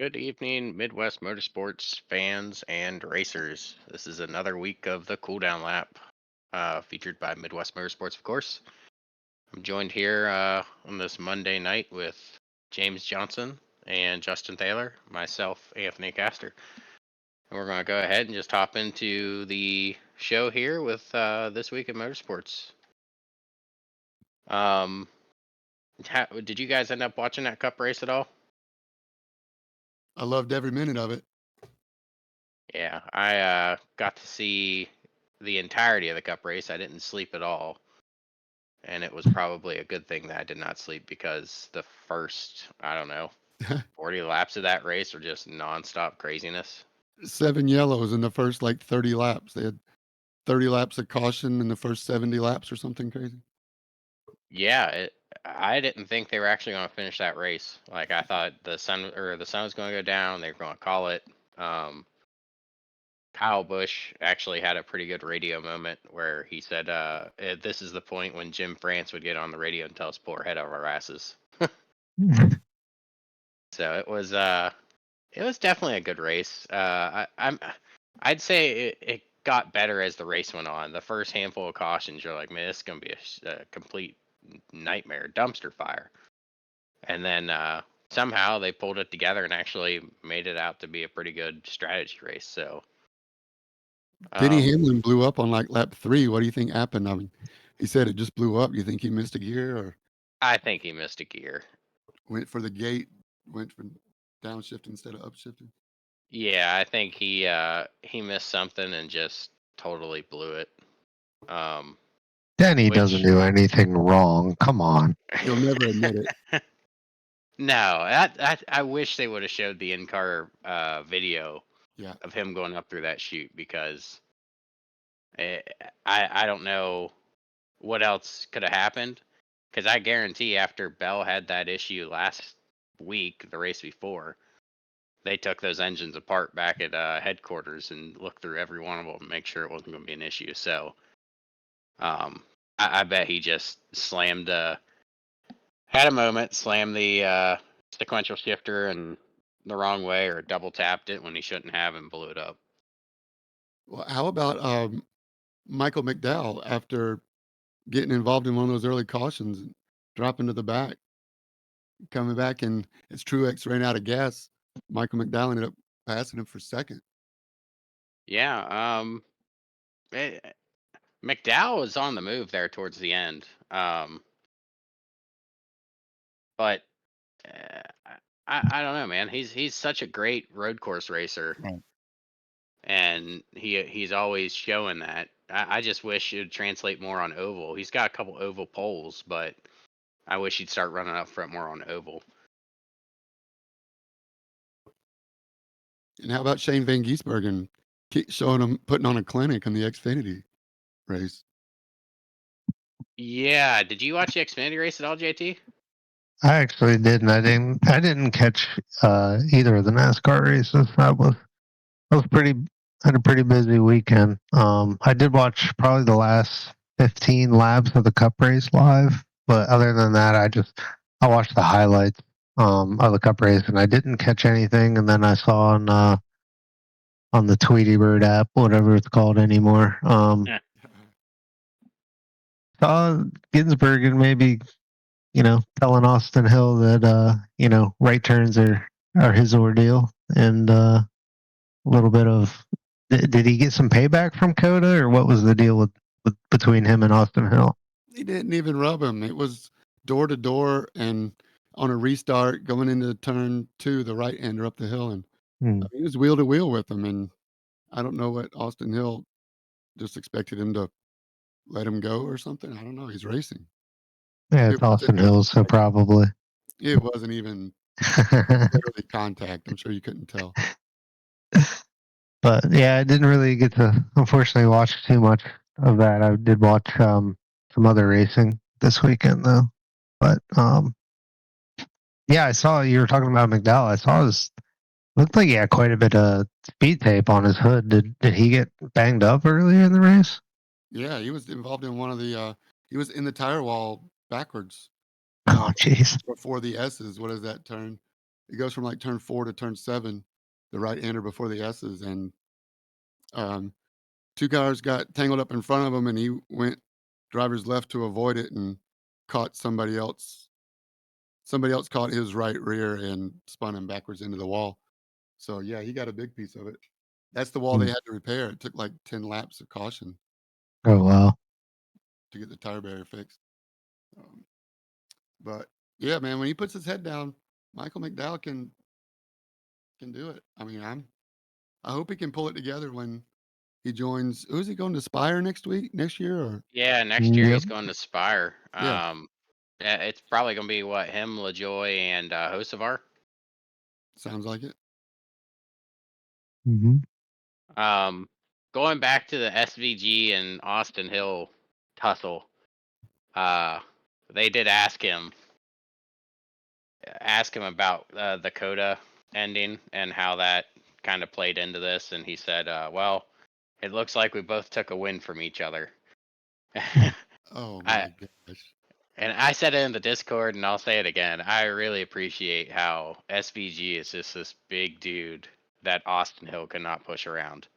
Good evening, Midwest Motorsports fans and racers. This is another week of the Cool Down Lap, featured by Midwest Motorsports, of course. I'm joined here on this Monday night with James Johnson and Justin Taylor, myself, Anthony Castor. And we're going to go ahead and just hop into the show here with this week in motorsports. Um, did you guys end up watching that Cup race at all? I loved every minute of it. Yeah, I got to see the entirety of the Cup race. I didn't sleep at all, and it was probably a good thing that I did not sleep because the first, I don't know, 40 laps of that race were just nonstop craziness. 7 yellows in the first, 30 laps. They had 30 laps of caution in the first 70 laps or something crazy. Yeah, I didn't think they were actually going to finish that race. Like I thought the sun was going to go down. They were going to call it. Um, Kyle Busch actually had a pretty good radio moment where he said, "This is the point when Jim France would get on the radio and tell us pull our head over our asses." So it was definitely a good race. I'd say it got better as the race went on. The first handful of cautions, you're like, man, this is gonna be a complete nightmare, dumpster fire. And then somehow they pulled it together and actually made it out to be a pretty good strategy race. So Denny um, Hamlin blew up on lap 3. What do you think happened? I mean, he said it just blew up. Do you think he missed a gear or I think he missed a gear. went for the gate, went for downshift instead of upshifting? Yeah, I think he missed something and just totally blew it. Um, Denny doesn't which do anything wrong. Come on. He'll never admit it. No, I wish they would have showed the in-car video Yeah. of him going up through that chute because eh, I don't know what else could have happened. Because I guarantee after Bell had that issue last week, the race before, they took those engines apart back at headquarters and looked through every one of them and make sure it wasn't going to be an issue. So I bet he just had a moment, slammed the sequential shifter and the wrong way or double tapped it when he shouldn't have and blew it up. Well, how about Michael McDowell after getting involved in one of those early cautions and dropping to the back, coming back, and as Truex ran out of gas, Michael McDowell ended up passing him for second. Yeah, eh, McDowell was on the move there towards the end, but I don't know, man. He's such a great road course racer, Right. and he's always showing that. I just wish it would translate more on oval. He's got a couple oval poles, but I wish he'd start running up front more on oval. And how about Shane Van Gisbergen showing him putting on a clinic in the Xfinity race? Yeah, did you watch the Xfinity race at all, JT? I actually didn't. I didn't catch either of the NASCAR races. I was pretty had a pretty busy weekend. I did watch probably the last 15 laps of the Cup race live, but other than that, I watched the highlights of the Cup race, and I didn't catch anything. And then I saw on the Tweety Bird app, whatever it's called anymore, Yeah. saw Ginsburg and maybe telling Austin Hill that right turns are his ordeal, and a little bit of did he get some payback from Coda, or what was the deal with between him and Austin Hill? He didn't even rub him. It was door to door and on a restart going into turn 2, the right hander up the hill, and Hmm. he was wheel to wheel with him. And I don't know what Austin Hill just expected him to let him go or something. I don't know. He's racing. Yeah, It it's wasn't Austin even Hill, so probably. it wasn't even literally contact. I'm sure you couldn't tell. But yeah, I didn't really get to unfortunately watch too much of that. I did watch some other racing this weekend though. But yeah, I saw you were talking about McDowell. I saw his looked like he had quite a bit of speed tape on his hood. Did he get banged up earlier in the race? Yeah, he was involved in one of the he was in the tire wall backwards Oh jeez. before the S's. What is that turn? It goes from like turn 4 to turn 7, the right-hander before the S's, and um, two cars got tangled up in front of him, and he went driver's left to avoid it and caught somebody else. Somebody else caught his right rear and spun him backwards into the wall. So yeah, he got a big piece of it. That's the wall they Mm. had to repair. It took like 10 laps of caution Oh wow. to get the tire barrier fixed. Um, but yeah, man, when he puts his head down, Michael McDowell can do it. I mean, I hope he can pull it together when he joins. Who's he going to Spire next year? Or Yeah, next year Yep. he's going to Spire. yeah, Yeah, it's probably going to be what, him, LaJoy, and Hocevar. sounds like it. Hmm. Going back to the SVG and Austin Hill tussle, uh, they did ask him about the Coda ending and how that kind of played into this, and he said, "Well, it looks like we both took a win from each other." Oh I my gosh. and I said it in the Discord, and I'll say it again. I really appreciate how SVG is just this big dude that Austin Hill cannot push around.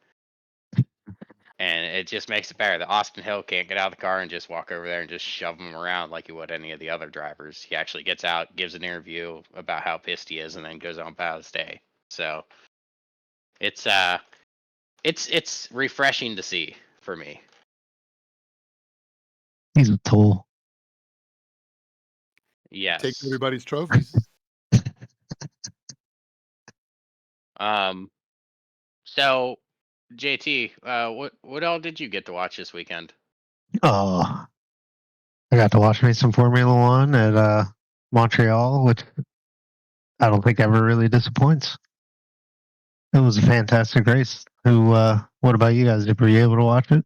And it just makes it better that Austin Hill can't get out of the car and just walk over there and just shove him around like he would any of the other drivers. He actually gets out, gives an interview about how pissed he is, and then goes on about his day. So it's it's refreshing to see for me. He's a tool. Takes Yes. everybody's trophies. So JT, what all did you get to watch this weekend? Oh, I got to watch me some Formula One at Montreal, which I don't think ever really disappoints. It was a fantastic race. What about you guys? Were you able to watch it?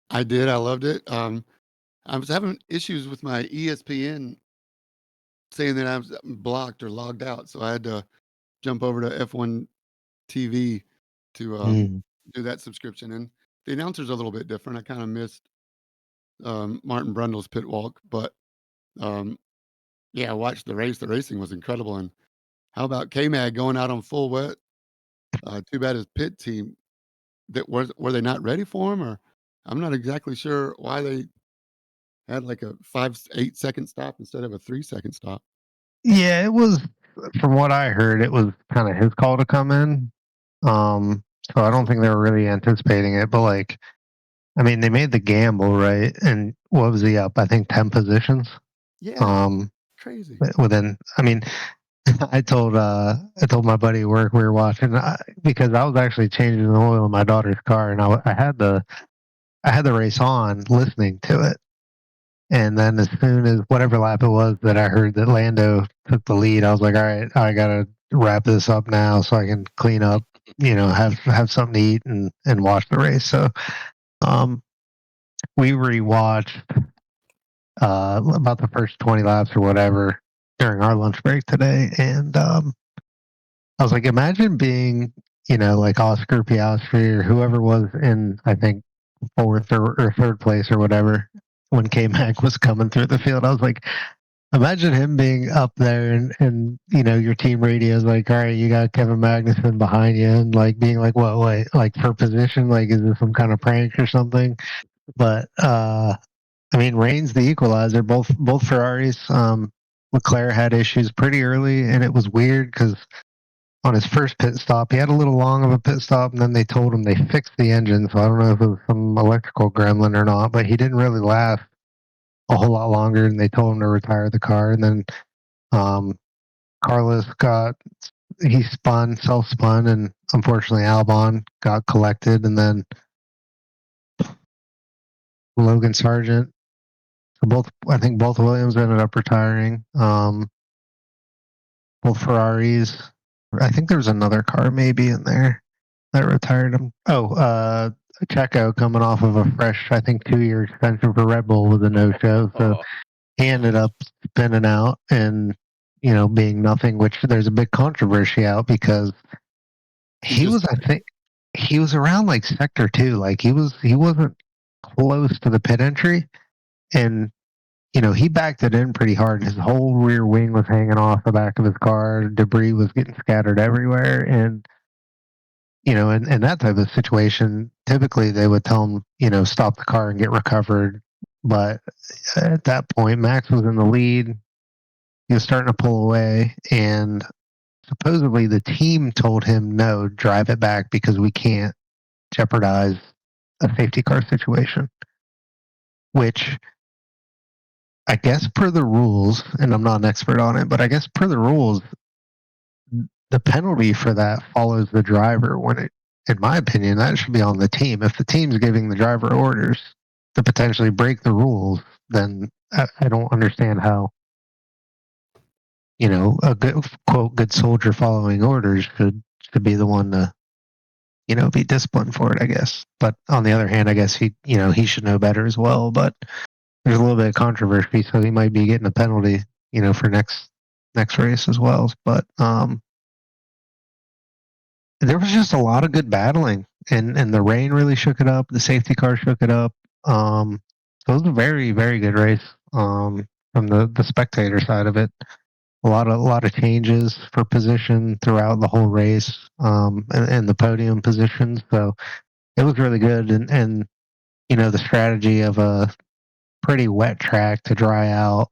I did. I loved it. I was having issues with my ESPN saying that I was blocked or logged out, so I had to jump over to F1 TV to Mm. do that subscription. And the announcer's a little bit different. I kind of missed Martin Brundle's pit walk, but um, yeah, I watched the race. The racing was incredible. And how about K-Mag going out on full wet? Too bad his pit team that were they not ready for him, or I'm not exactly sure why they had like a 5-8 second stop instead of a 3 second stop. Yeah, it was. From what I heard, it was kind of his call to come in. So I don't think they were really anticipating it. But like, I mean, they made the gamble, right? And what was he up? I think 10 positions. Yeah, Um, crazy. within. I mean, I told my buddy at work we were watching because I was actually changing the oil in my daughter's car, and I had the race on, listening to it. And then as soon as whatever lap it was that I heard that Lando took the lead, I was like, all right, I gotta wrap this up now so I can clean up, have something to eat and watch the race. So um, we rewatched about the first 20 laps or whatever during our lunch break today, and I was like, imagine being, like Oscar Piastri or whoever was in, I think, fourth or third place or whatever when K Mac was coming through the field. I was like, imagine him being up there and your team radio is like, all right, you got Kevin Magnussen behind you, and like being like, what, wait, like for position, like is this some kind of prank or something? But I mean, Reigns the equalizer. Both Ferraris. Leclerc had issues pretty early, and it was weird because on his first pit stop, he had a little long of a pit stop, and then they told him they fixed the engine. So I don't know if it was some electrical gremlin or not, but he didn't really last a whole lot longer, and they told him to retire the car. And then um, Carlos he spun, self spun, and unfortunately Albon got collected, and then Logan Sargent. So I think both Williams ended up retiring. Both Ferraris. I think there was another car maybe in there that retired him. Oh, Checo coming off of a fresh, I think, 2-year extension for Red Bull was a no-show. So Oh, he ended up spinning out and, being nothing, which there's a big controversy out because He just I think, he was around like sector 2. Like he wasn't close to the pit entry. And he backed it in pretty hard. His whole rear wing was hanging off the back of his car. Debris was getting scattered everywhere. And, in that type of situation, typically they would tell him, stop the car and get recovered. But at that point, Max was in the lead. He was starting to pull away. And supposedly the team told him, no, drive it back because we can't jeopardize a safety car situation, which I guess per the rules, and I'm not an expert on it, but I guess per the rules, the penalty for that follows the driver. In my opinion, that should be on the team. If the team's giving the driver orders to potentially break the rules, then I don't understand how, a good quote good soldier following orders should be the one to, be disciplined for it, I guess. But on the other hand, I guess he should know better as well. But there's a little bit of controversy, so he might be getting a penalty, for next race as well. But there was just a lot of good battling, and the rain really shook it up. The safety car shook it up. So it was a very very good race from the spectator side of it. A lot of changes for position throughout the whole race, and the podium positions. So it was really good, and the strategy of a pretty wet track to dry out,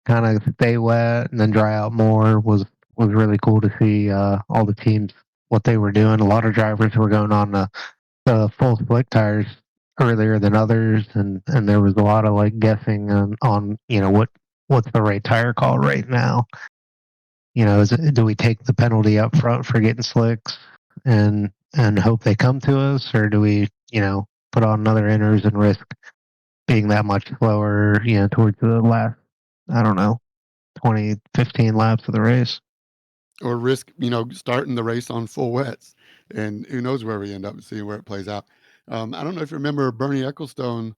kind of stay wet and then dry out more was really cool to see all the teams what they were doing. A lot of drivers were going on the full slick tires earlier than others, and there was a lot of like guessing on what's the right tire call right now. Do we take the penalty up front for getting slicks and hope they come to us, or do we put on another inners and risk being that much slower towards the last, I don't know, 20, 15 laps of the race? Or risk, starting the race on full wets, and who knows where we end up and seeing where it plays out. I don't know if you remember Bernie Ecclestone,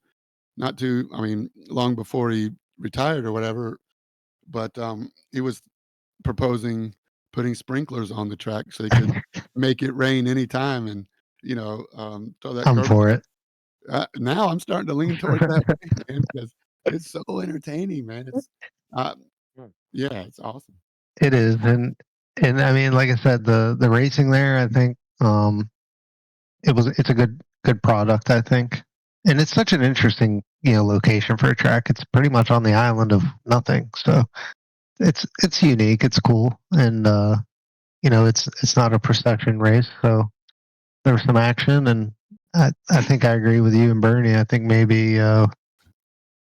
long before he retired or whatever, but he was proposing putting sprinklers on the track so he could make it rain anytime and, throw that I'm curb. for it. Now I'm starting to lean towards that way, man, because it's so entertaining, man. Uh, yeah, it's awesome. It is, and I mean, like I said, the racing there, I think, it's a good product, I think, and it's such an interesting location for a track. It's pretty much on the island of nothing, so it's unique, it's cool, and it's not a procession race, so there was some action, and I think I agree with you and Bernie. I think maybe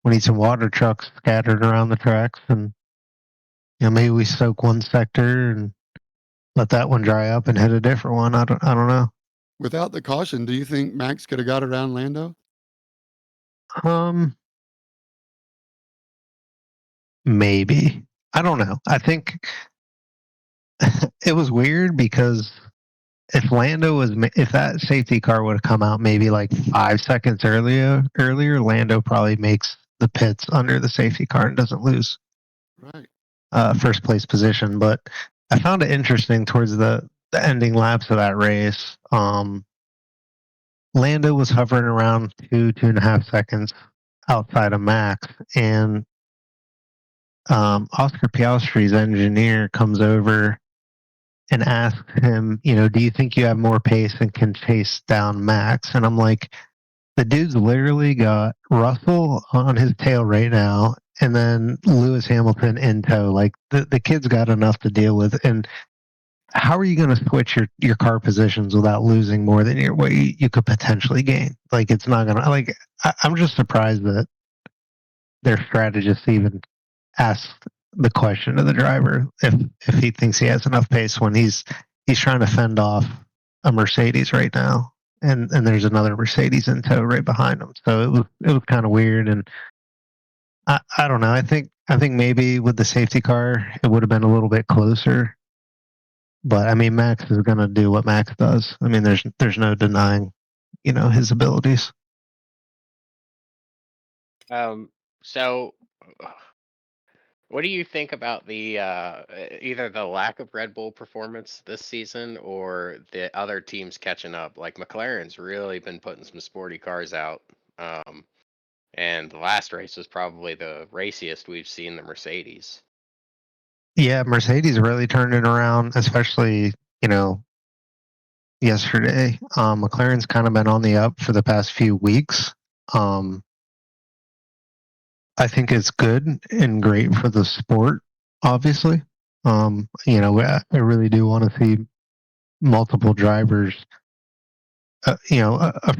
we need some water trucks scattered around the tracks, and maybe we soak one sector and let that one dry up and hit a different one. I don't know. Without the caution, do you think Max could have got around Lando? Um, Maybe. I don't know. I think it was weird because if that safety car would have come out maybe like 5 seconds earlier, Lando probably makes the pits under the safety car and doesn't lose Right. first place position. But I found it interesting towards the ending laps of that race. Lando was hovering around 2.5 seconds outside of Max, and Oscar Piastri's engineer comes over and asks him, do you think you have more pace and can chase down Max? And I'm like, the dude's literally got Russell on his tail right now, and then Lewis Hamilton in tow. Like the kid's got enough to deal with, and how are you going to switch your car positions without losing more than what you could potentially gain? Like it's not going to like. I'm just surprised that their strategist even asked the question to the driver if he thinks he has enough pace when he's trying to fend off a Mercedes right now, and there's another Mercedes in tow right behind him. So it was kind of weird, and I don't know. I think maybe with the safety car it would have been a little bit closer. But I mean, Max is going to do what Max does. I mean, there's no denying, his abilities. So, what do you think about the either the lack of Red Bull performance this season or the other teams catching up? Like McLaren's really been putting some sporty cars out. Um, And the last race was probably the raciest we've seen the Mercedes. Yeah, Mercedes really turned it around, especially, yesterday. McLaren's kind of been on the up for the past few weeks. Um, I think it's good and great for the sport, obviously. I really do want to see multiple drivers, a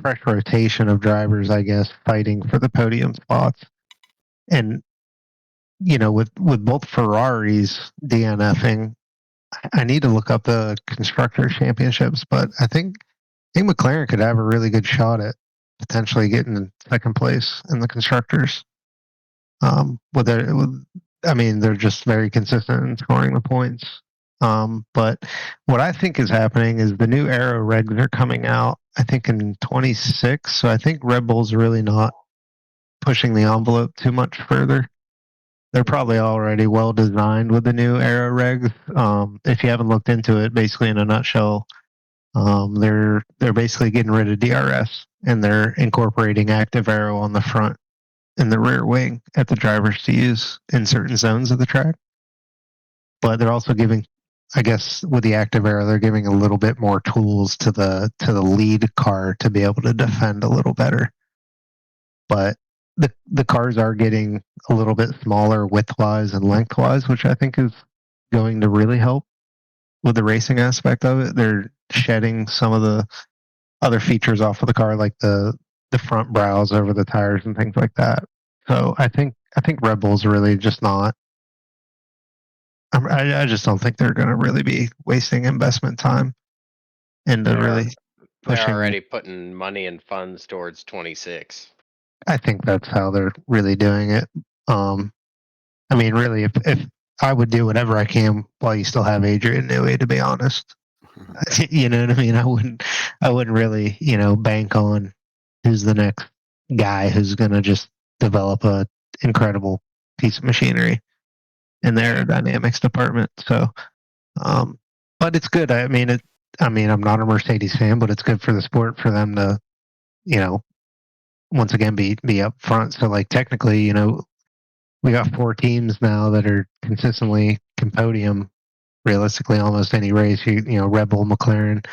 fresh rotation of drivers, I guess, fighting for the podium spots. And, with both Ferraris DNFing, I need to look up the constructor championships, but I think McLaren could have a really good shot at potentially getting in second place in the constructors. They're just very consistent in scoring the points. But what I think is happening is the new aero regs are coming out, I think in 26. So I think Red Bull's really not pushing the envelope too much further. They're probably already well designed with the new aero regs. If you haven't looked into it, basically in a nutshell, they're basically getting rid of DRS and they're incorporating active aero on the front and the rear wing at the drivers to use in certain zones of the track. But they're also giving, I guess, with the active aero, they're giving a little bit more tools to the lead car to be able to defend a little better. But the cars are getting a little bit smaller width-wise and length-wise, which I think is going to really help with the racing aspect of it. They're shedding some of the other features off of the car, like the front brows over the tires and things like that. So I think Red Bull's really just not. I just don't think they're going to really be wasting investment time into They're really they're pushing. already putting money and funds towards 26. I think that's how they're really doing it. Um, really, if I would do whatever I can while you still have Adrian Newey, to be honest. You know what I mean? I wouldn't really, bank on who's the next guy who's going to just develop a incredible piece of machinery in the Yeah. aerodynamics department. So, but it's good. I'm not a Mercedes fan, but it's good for the sport for them to, you know, once again be up front. So like technically, we got 4 teams now that are consistently can podium realistically almost any race. Red Bull, McLaren,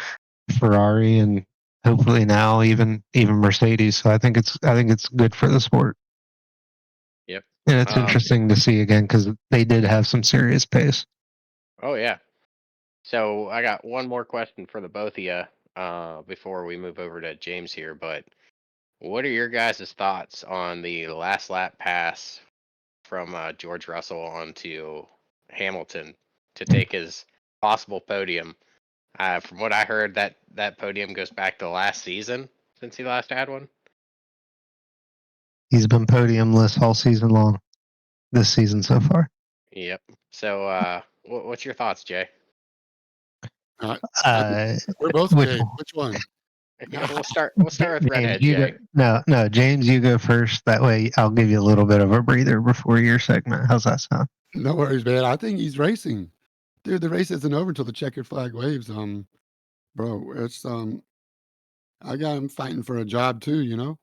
Ferrari, and hopefully now even Mercedes. So I think it's good for the sport, Yep. and it's interesting to see again because they did have some serious pace. Oh yeah. So I got one more question for the both of you before we move over to James here. But what are your guys' thoughts on the last lap pass from George Russell onto Hamilton to take his possible podium? From what I heard, that podium goes back to last season since he last had one. He's been podiumless all season long this season so far. Yep. So what's your thoughts, Jay? I think Uh, we're both which game. Which one? We'll start with James, Redhead you go. Jay. No, James, you go first. That way, I'll give you a little bit of a breather before your segment. How's that sound? No worries, man. I think he's racing. Dude, the race isn't over until the checkered flag waves. Bro, it's I got him fighting for a job too, you know?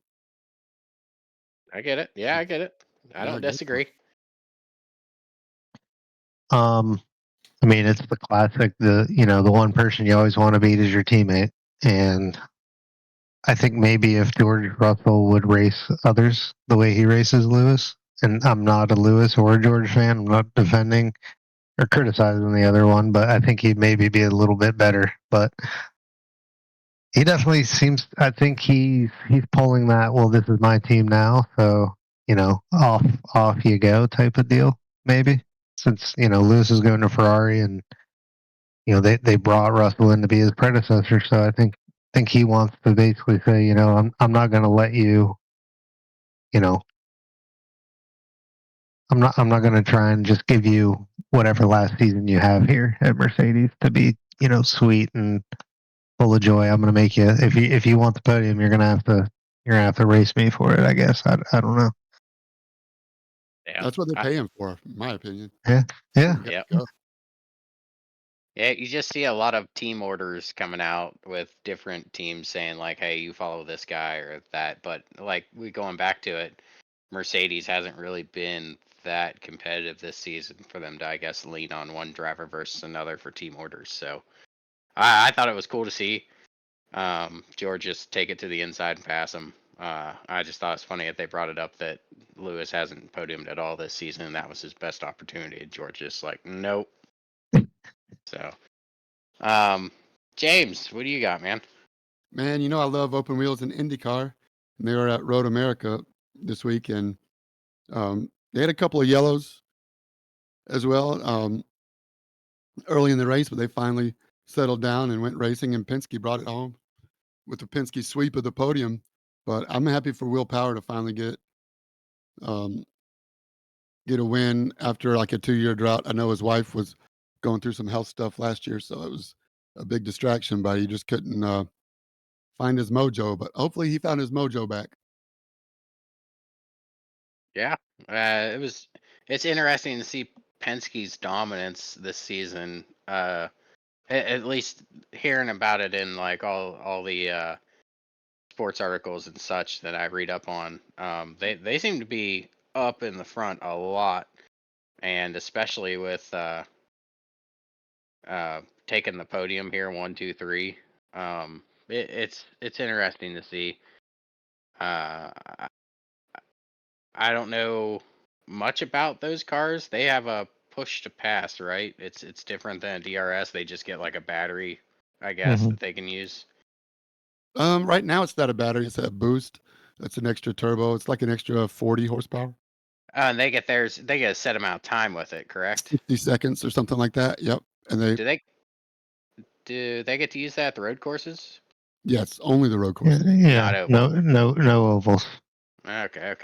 I get it. Yeah, I get it. I Yeah, don't go for it. disagree. Um, it's the classic. The one person you always want to beat is your teammate, and I think maybe if George Russell would race others the way he races Lewis, and I'm not a Lewis or a George fan. I'm not defending or criticizing the other one, but I think he'd maybe be a little bit better. But he definitely seems. I think he's pulling that. Well, this is my team now, so off you go type of deal. Maybe since Lewis is going to Ferrari, and they brought Russell in to be his predecessor. So I think he wants to basically say, I'm not going to let you. You know, I'm not going to try and just give you whatever last season you have here at Mercedes to be sweet and full of joy. I'm going to make you if you want the podium, you're gonna have to race me for it. I guess I don't know. Yeah. That's what they pay him for, in my opinion. Yeah, yeah. You gotta Yeah. go. Yeah, you just see a lot of team orders coming out with different teams saying like, "Hey, you follow this guy or that." But like we going back to it, Mercedes hasn't really been that competitive this season for them to, I guess, lean on one driver versus another for team orders. So I thought it was cool to see George just take it to the inside and pass him. I just thought it's funny that they brought it up that Lewis hasn't podiumed at all this season, and that was his best opportunity. And George just like, nope. So, James, what do you got, man? Man, you know I love open wheels in IndyCar, and they were at Road America this week, and they had a couple of yellows as well early in the race, but they finally settled down and went racing, and Penske brought it home with the Penske sweep of the podium. But I'm happy for Will Power to finally um, get a win after like a 2-year drought. I know his wife was going through some health stuff last year, so it was a big distraction, but he just couldn't find his mojo. But hopefully he found his mojo back. Yeah, it was. It's interesting to see Penske's dominance this season. At least hearing about it in like all the sports articles and such that I read up on. They seem to be up in the front a lot, and especially with taking the podium here, 1, 2, 3. It's interesting to see. I I don't know much about those cars. They have a push to pass, right? It's different than a DRS. They just get like a battery, I guess, Hmm. that they can use. Right now it's not a battery; it's a boost. That's an extra turbo. It's like an extra 40 horsepower, And they get theirs. They get a set amount of time with it, correct? 60 seconds or something like that. Yep. And they, Do they do they get to use that at the road courses? yes, only the road Yeah, courses. yeah. Not oval. No ovals. Okay.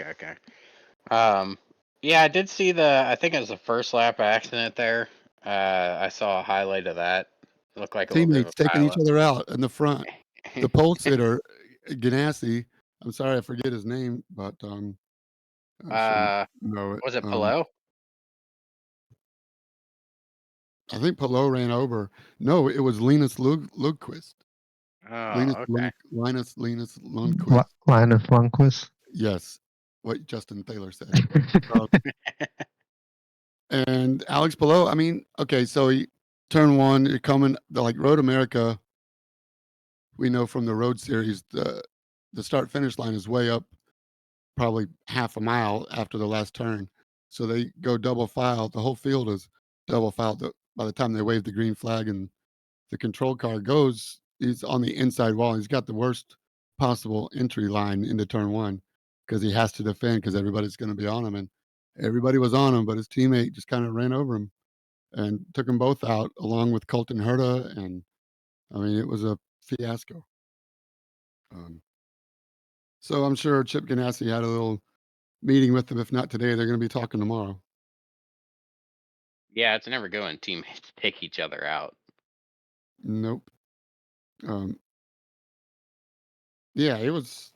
Um, yeah, I did see the. I think it was the first lap accident there. I saw a highlight of that. Looked like a little bit of Teammates a taking each pileup. other out in the front. The pole sitter, Ganassi. I'm sorry, I forget his name, but I should uh, know it. was it Pillow? I think Pelot ran over. No, it was Linus Lundqvist. Oh, okay. Linus Lundqvist. Linus Lundqvist. Yes, what Justin Taylor said. Uh, and Alex Pelot. I mean, okay, so he turn one. You're coming like Road America. We know from the Road Series, the start finish line is way up, probably half a mile after the last turn. So they go double file. The whole field is double filed. By the time they wave the green flag and the control car goes, he's on the inside wall. He's got the worst possible entry line into turn one because he has to defend because everybody's going to be on him. And everybody was on him, but his teammate just kind of ran over him and took them both out along with Colton Herta. And I mean, it was a fiasco. Um, so I'm sure Chip Ganassi had a little meeting with them. If not today, they're going to be talking tomorrow. Yeah, it's never good when teammates take each other out. Nope. Um, yeah, it was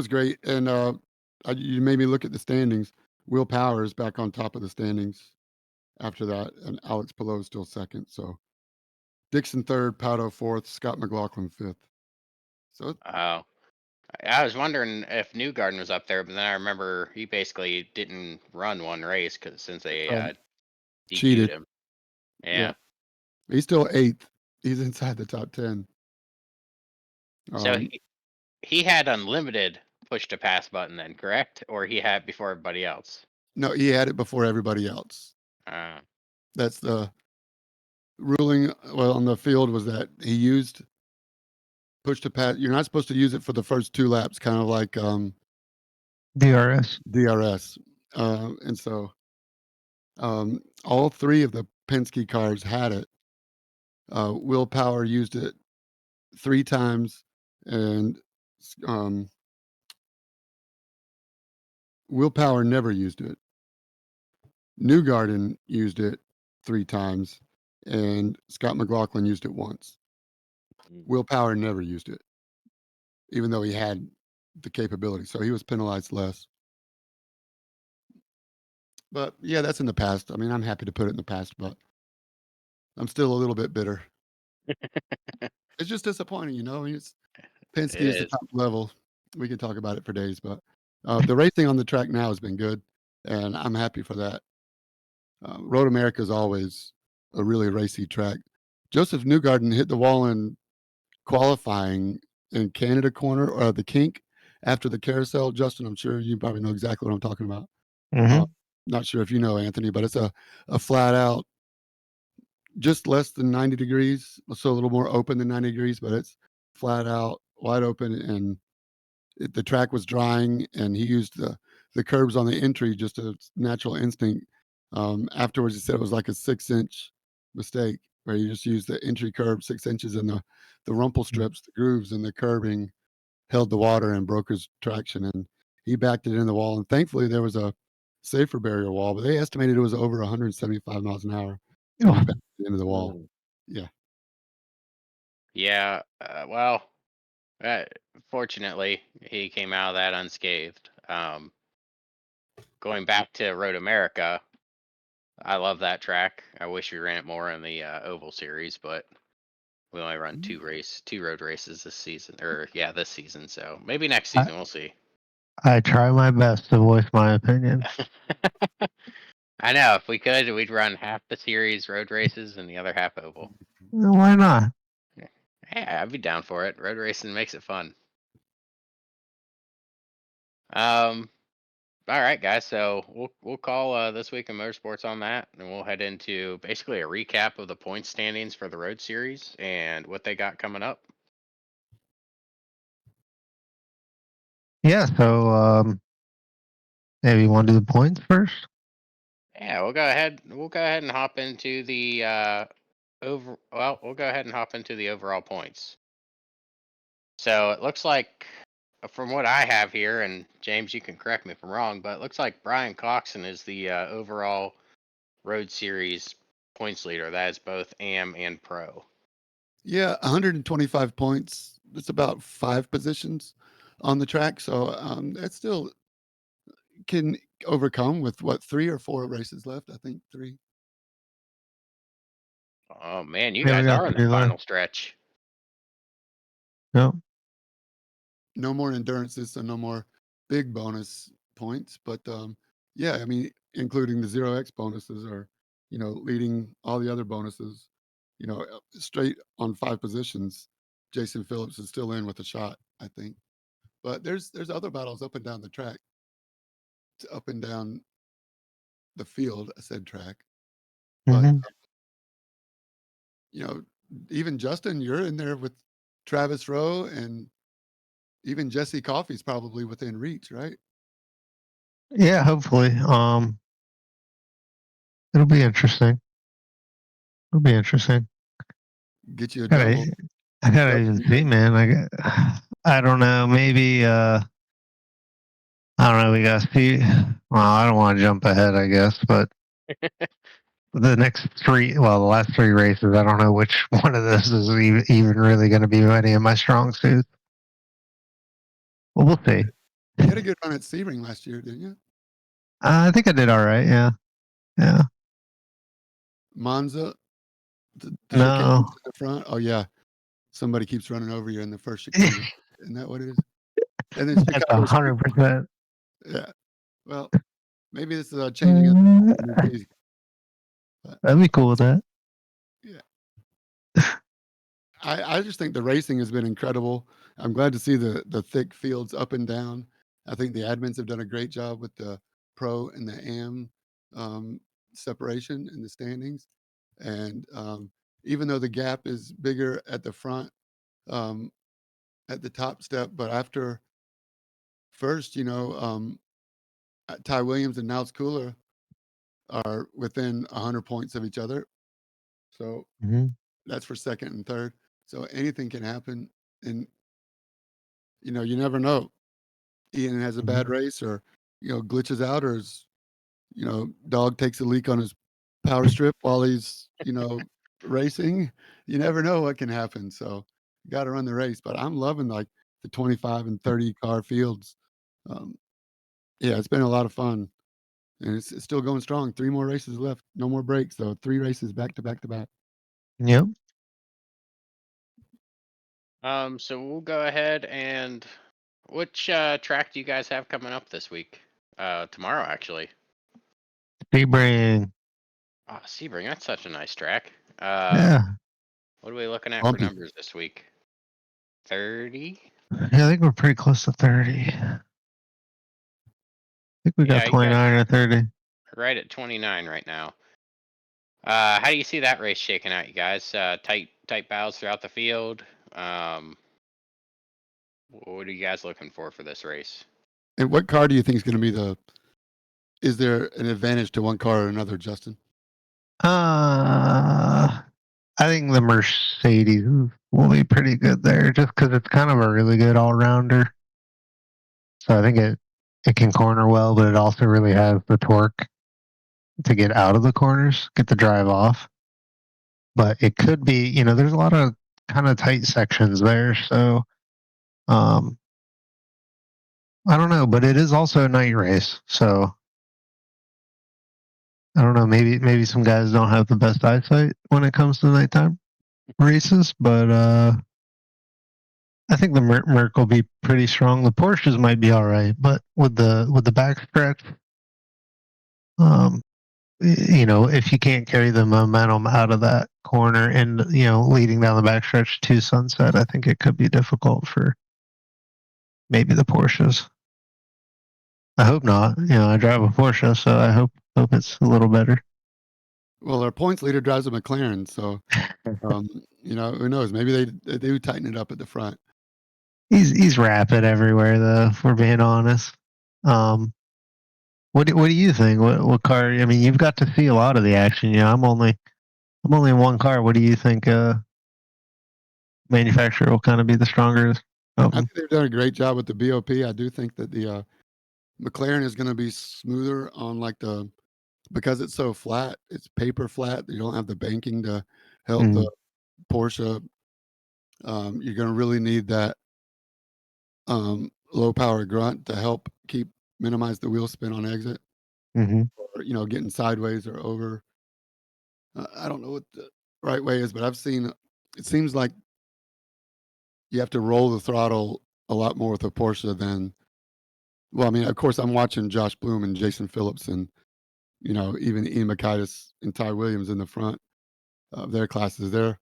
great, and you made me look at the standings. Will Power is back on top of the standings after that, and Alex Palou is still second. So Dixon third, Pato fourth, Scott McLaughlin fifth. So Oh, I was wondering if Newgarden was up there, but then I remember he basically didn't run one race because since they um, DQ'd cheated. him. Yeah, Yeah. he's still eighth. He's inside the top 10. So Um, he had unlimited push to pass button then, correct? Or he had before everybody else? no, he had it before everybody else. Uh, That's the ruling. Well, on the field was that he used push to pass. You're not supposed to use it for the first 2 laps, kind of like DRS. DRS. And so all three of the Penske cars had it. Will Power used it 3 times, and um, Will Power never used it. Newgarden used it 3 times, and Scott McLaughlin used it once. Will Power never used it, even though he had the capability. So he was penalized less. But yeah, that's in the past. I mean, I'm happy to put it in the past, but I'm still a little bit bitter. It's just disappointing, you know. I mean, it Penske is the is. top level. We can talk about it for days, but The racing on the track now has been good, and I'm happy for that. Road America is always a really racy track. Joseph Newgarden hit the wall in qualifying in Canada corner or the kink after the carousel. Justin, I'm sure you probably know exactly what I'm talking about. Hmm. Not sure if you know, Anthony, but it's a flat out, just less than 90 degrees, so a little more open than 90 degrees, but it's flat out, wide open, and the track was drying, and he used the curbs on the entry, just a natural instinct. Afterwards, he said it was like a 6-inch mistake where he just used the entry curb 6 inches, and the rumple strips, the grooves, and the curbing held the water and broke his traction, and he backed it in the wall. And thankfully, there was a safer barrier wall, but they estimated it was over 175 miles an hour when he Oh, backed it into the wall. Mm. Yeah. Yeah. Well, uh, fortunately, he came out of that unscathed. Going back to Road America, I love that track. I wish we ran it more in the Oval Series, but we only run two road races this season, or yeah, this season. So maybe next I, season we'll see. I try my best to voice my opinion. I know if we could, we'd run half the series road races and the other half oval. Why not? Yeah, I'd be down for it. Road racing makes it fun. Um, all right, guys. So we'll call this week in motorsports on that, and we'll head into basically a recap of the point standings for the road series and what they got coming up. Yeah, so maybe you want to do the points first? Yeah, we'll go ahead. We'll go ahead and hop into the over. Well, we'll go ahead and hop into the overall points. So it looks like, from what I have here, and James, you can correct me if I'm wrong, but it looks like Brian Coxon is the overall Road Series points leader. That is both AM and Pro. Yeah, 125 points. It's about 5 positions on the track, so that still can overcome with what 3 or 4 races left. I think 3. Oh man, you Yeah, we guys got are in the 3 left. final stretch. Yep. No more endurances, so no more big bonus points. But yeah, I mean, including the 0x bonuses or leading all the other bonuses, straight on 5 positions. Jason Phillips is still in with a shot, I think. But there's other battles up and down the track, up and down the field. I said track, but Hmm. you know, even Justin, you're in there with Travis Rowe, and even Jesse Coffey's probably within reach, right? Yeah, hopefully. It'll be interesting. It'll be interesting. Get you a Gotta, double. I gotta double even see, weekend. man. I don't know. Maybe I don't know. We gotta see. Well, I don't want to jump ahead, I guess, but the next 3, well, the last 3 races, I don't know which one of this is even really going to be any of my strong suits. Well, we'll see. You had a good run at Sebring last year, didn't you? I think I did all right. Yeah. Yeah. Monza, the chicane in No. the front. Oh yeah, somebody keeps running over you in the first chicane. Isn't that what it is? And then That's Chicago Street. 100%. Yeah. Well, maybe this is changing of the new season. But That'd be cool with that. yeah, I just think the racing has been incredible. I'm glad to see the thick fields up and down. I think the admins have done a great job with the pro and the am um, separation in the standings. And even though the gap is bigger at the front, um, at the top step, but after first, Ty Williams and Nels Cooler are within 100 points of each other. So Hmm. that's for second and third. So anything can happen. And, you never know. Ian has a bad Hmm. race or, glitches out or dog takes a leak on his power strip while he's, racing. You never know what can happen. So you got to run the race. But I'm loving like the 25 and 30 car fields. Um, yeah, it's been a lot of fun. And it's still going strong. 3 more races left. No more breaks. So 3 races back to back to back. Yep. So we'll go ahead and Which track do you guys have coming up this week? Tomorrow, actually. Sebring. Oh, Sebring, that's such a nice track. Yeah. What are we looking at for Bumpy. numbers this week? 30? Yeah, I think we're pretty close to 30. I think we got Yeah, you guys 29 or 30. are right at 29 right now. How do you see that race shaking out, you guys? Tight battles throughout the field. What are you guys looking for this race? And what car do you think is going to be the? Is there an advantage to one car or another, Justin? I think the Mercedes will be pretty good there, just because it's kind of a really good all rounder. So I think it can corner well, but it also really has the torque to get out of the corners, get the drive off. But it could be, there's a lot of kind of tight sections there, so I don't know, but it is also a night race, so I don't know. Maybe some guys don't have the best eyesight when it comes to nighttime races, but I think the Merc will be pretty strong. The Porsches might be all right, but with the backstretch, if you can't carry the momentum out of that corner and leading down the backstretch to Sunset, I think it could be difficult for maybe the Porsches. I hope not. I drive a Porsche, so I hope it's a little better. Well, our points leader drives a McLaren, so who knows? Maybe they do tighten it up at the front. He's rapid everywhere, though. If we're being honest. What do you think? What car? I mean, you've got to see a lot of the action. I'm only in one car. What do you think? Manufacturer will kind of be the stronger of I them. think they've done a great job with the BOP. I do think that the McLaren is going to be smoother on because it's so flat. It's paper flat. You don't have the banking to help the Porsche. You're going to really need that low power grunt to help minimize the wheel spin on exit, or getting sideways or over. I don't know what the right way is, but it seems like you have to roll the throttle a lot more with a Porsche than. Well, I mean, of course, I'm watching Josh Bloom and Jason Phillips, and even Ian Makaitis and Ty Williams in the front of their classes. They're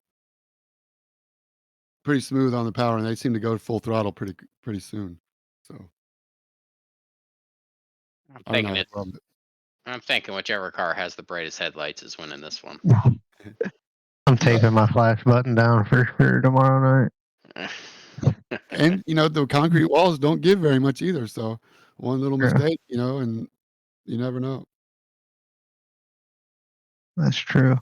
pretty smooth on the power, and they seem to go full throttle pretty soon. So I'm I don't thinking know. I'm thinking whichever car has the brightest headlights is winning this one. I'm taping my flash button down for sure tomorrow night. And the concrete walls don't give very much either. So one little mistake, and you never know. That's true.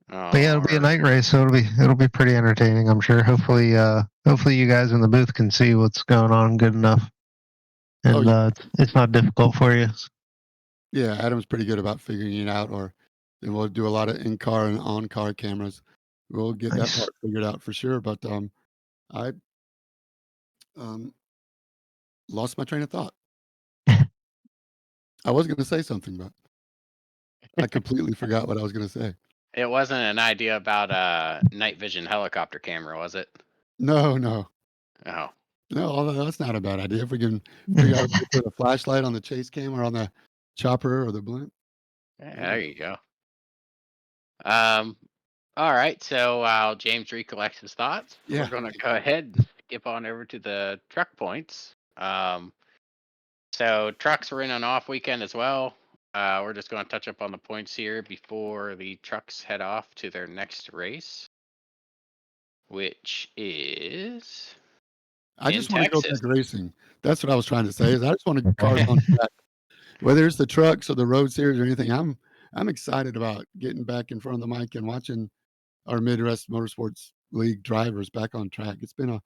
But yeah, it'll be a Or night race, so it'll be pretty entertaining, I'm sure. Hopefully you guys in the booth can see what's going on good enough, and it's not difficult for you. Yeah, Adam's pretty good about figuring it out, then we'll do a lot of in-car and on-car cameras. We'll get that part figured out for sure. But I lost my train of thought. I was going to say something, but I completely forgot what I was going to say. it wasn't an idea about a night vision helicopter camera, was it? No. Oh. No, although that's not a bad idea. If we can figure out a way to put a flashlight on the chase cam or on the chopper or the blimp. Yeah, there you go. All right. So while James recollects his thoughts, we're going to go ahead and skip on over to the truck points. So trucks were in an off weekend as well. We're just going to touch up on the points here before the trucks head off to their next race, which is I in just want to go Texas. back racing. That's what I was trying to say. Is I just want to cars on track, whether it's the trucks or the road series or anything. I'm excited about getting back in front of the mic and watching our Midwest Motorsports League drivers back on track. It's been a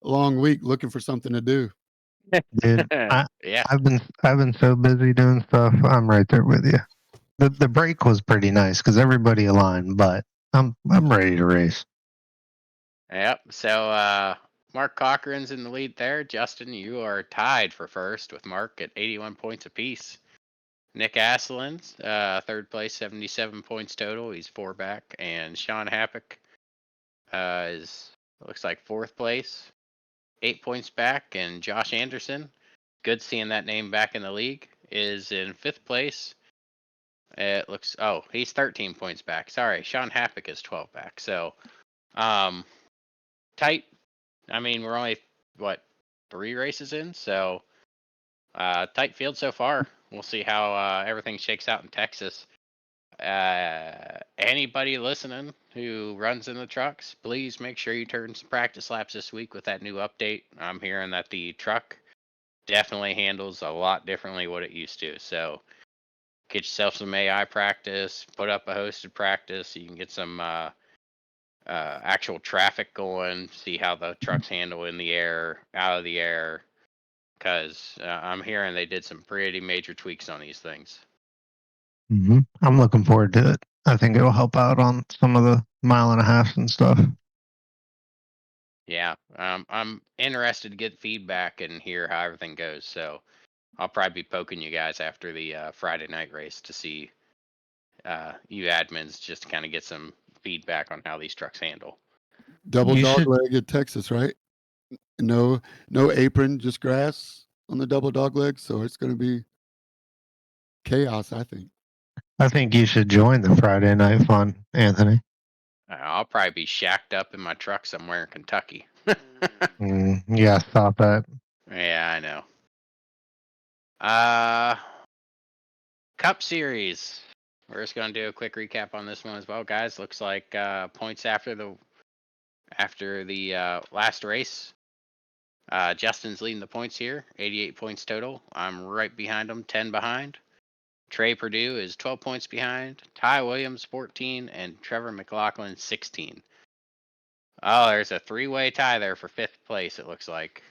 long week looking for something to do. Dude, Yeah. I've been so busy doing stuff. I'm right there with you. The break was pretty nice because everybody aligned, but I'm ready to race. Yep. So Mark Cochran's in the lead there. Justin, you are tied for first with Mark at 81 points apiece. Nick Aslan's third place, 77 points total. He's 4 back. And Sean Happick is looks like 4th place 8 points back, and Josh Anderson, good seeing that name back in the league, is in 5th place. It looks, oh, he's 13 points back. Sorry, Sean Happick is 12 back. So, tight. I mean, we're only, what, 3 races in? So, tight field so far. We'll see how everything shakes out in Texas. Anybody listening who runs in the trucks, please make sure you turn some practice laps this week with that new update. I'm hearing that the truck definitely handles a lot differently what it used to. So get yourself some AI practice, put up a hosted practice so you can get some actual traffic going, see how the trucks handle in the air, out of the air, because I'm hearing they did some pretty major tweaks on these things. I'm looking forward to it. I think it'll help out on some of the mile and a half and stuff. Yeah, I'm interested to get feedback and hear how everything goes. So I'll probably be poking you guys after the Friday night race to see you admins, just to kind of get some feedback on how these trucks handle. Double You dog should. leg at Texas, right? No, no apron, just grass on the double dog leg. So it's going to be chaos, I think. I think you should join the Friday night fun, Anthony. I'll probably be shacked up in my truck somewhere in Kentucky. Yeah, stop that. Yeah, I know. Cup Series. We're just gonna do a quick recap on this one as well, guys. Looks like points after the last race. Justin's leading the points here, 88 points total. I'm right behind him, 10 behind. Trey Purdue is 12 points behind. Ty Williams 14, and Trevor McLaughlin 16. Oh, there's a 3-way tie there for 5th place, it looks like.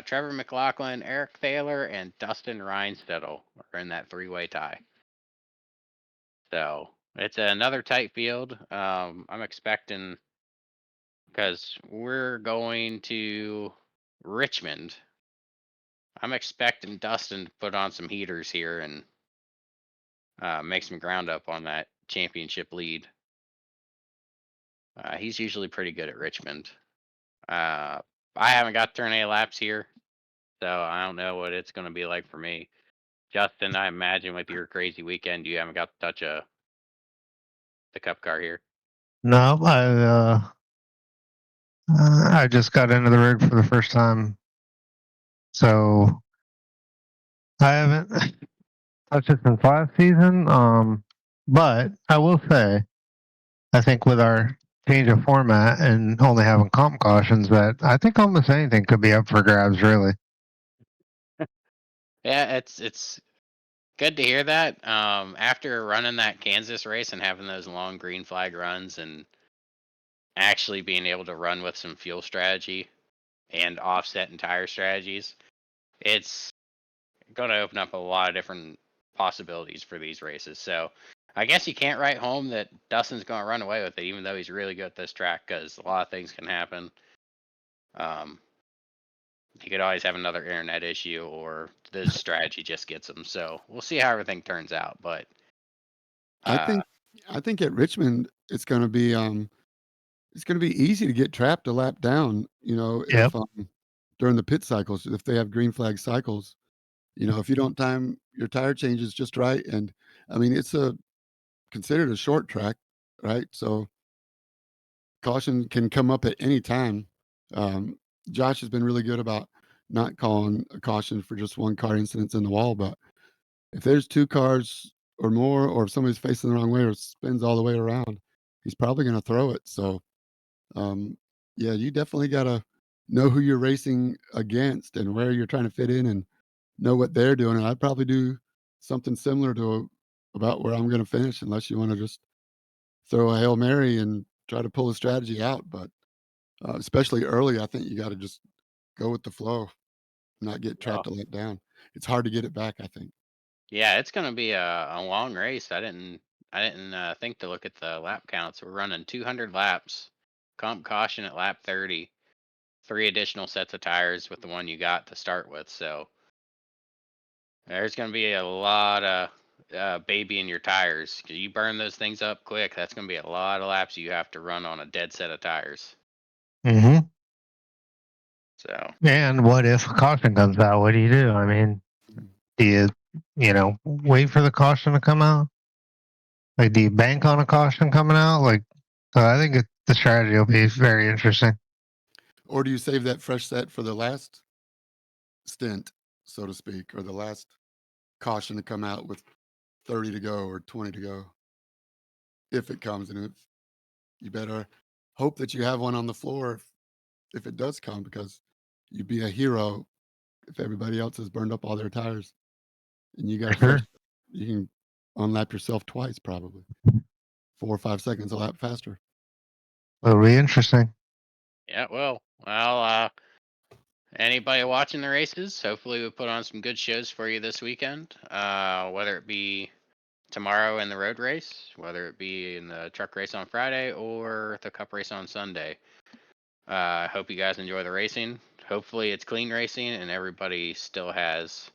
Trevor McLaughlin, Eric Thaler, and Dustin Reinstedel are in that 3-way tie. So it's another tight field. I'm expecting, because we're going to Richmond, I'm expecting Dustin to put on some heaters here and make some ground up on that championship lead. He's usually pretty good at Richmond. I haven't got to turn any laps here, so I don't know what it's going to be like for me. Justin, I imagine with your crazy weekend, you haven't got to touch the cup car here. No, I just got into the rig for the first time, so I haven't touched it since last season. But I will say, I think with our change of format and only having comp cautions, that I think almost anything could be up for grabs, really. Yeah, it's good to hear that. After running that Kansas race and having those long green flag runs and actually being able to run with some fuel strategy and offset and tire strategies, it's going to open up a lot of different possibilities for these races. So I guess you can't write home that Dustin's going to run away with it, even though he's really good at this track, because a lot of things can happen. He could always have another internet issue, or the strategy just gets him. So we'll see how everything turns out. But I uh, think I think at Richmond it's going to be easy to get trapped a lap down. You know, Yep. if during the pit cycles, if they have green flag cycles, you know, if you don't time your tire changes just right, and I mean it's a considered a short track, right? So caution can come up at any time. Um, Josh has been really good about not calling a caution for just one car incidents in the wall, but if there's 2 cars or more, or if somebody's facing the wrong way or spins all the way around, he's probably gonna throw it. So, um, yeah, you definitely gotta know who you're racing against and where you're trying to fit in and know what they're doing, and I'd probably do something similar to about where I'm gonna finish unless you wanna just throw a Hail Mary and try to pull a strategy out, but, especially early, I think you gotta just go with the flow, not get oh, trapped to let down. It's hard to get it back, I think. yeah, it's going to be a long race. I didn't think to look at the lap counts. We're running 200 laps. Comp caution at lap 30. 3 additional sets of tires with the one you got to start with. So there's going to be a lot of baby in your tires. You burn those things up quick. That's going to be a lot of laps you have to run on a dead set of tires. Mm-hmm. So And what if a caution comes out? What do you do? I mean, do you wait for the caution to come out? Like, do you bank on a caution coming out? Like, I think the strategy will be very interesting. Or do you save that fresh set for the last stint, so to speak, or the last caution to come out with 30 to go or 20 to go? If it comes, and you better hope that you have one on the floor if it does come, because you'd be a hero if everybody else has burned up all their tires and you got a fresh, Sure. you can unlap yourself twice, probably 4 or 5 seconds a lap faster. It'll be interesting. yeah, well, anybody watching the races, hopefully we put on some good shows for you this weekend. Whether it be tomorrow in the road race, whether it be in the truck race on Friday or the cup race on Sunday. I hope you guys enjoy the racing. Hopefully it's clean racing and everybody still has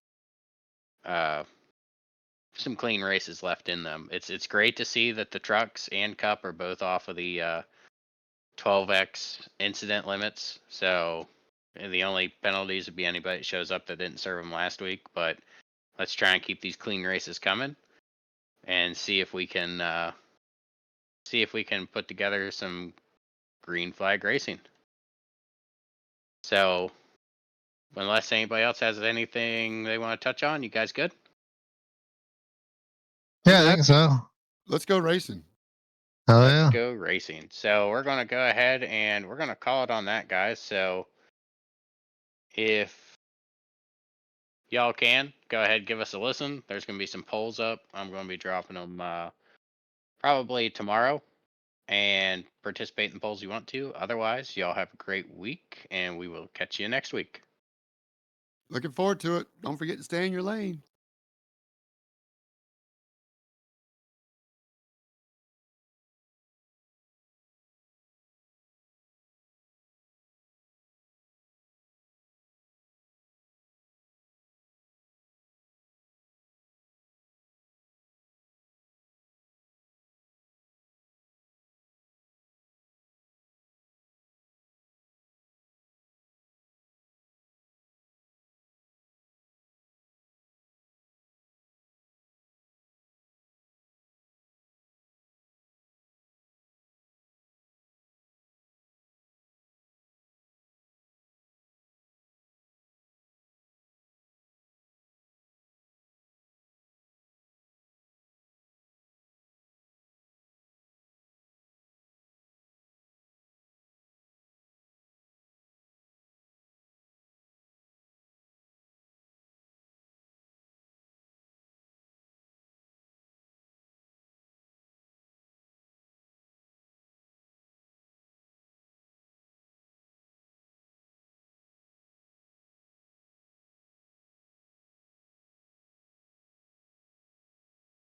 some clean races left in them. It's great to see that the trucks and cup are both off of the 12x incident limits. So the only penalties would be anybody that shows up that didn't serve them last week. But let's try and keep these clean races coming and see if we can put together some green flag racing. So unless anybody else has anything they want to touch on, you guys good? Yeah, I think so. Let's go racing. Oh, Let's yeah. go racing. So we're going to go ahead and we're going to call it on that, guys. So if y'all can, go ahead, give us a listen. There's going to be some polls up. I'm going to be dropping them probably tomorrow, and participate in the polls you want to. Otherwise, y'all have a great week, and we will catch you next week. Looking forward to it. Don't forget to stay in your lane.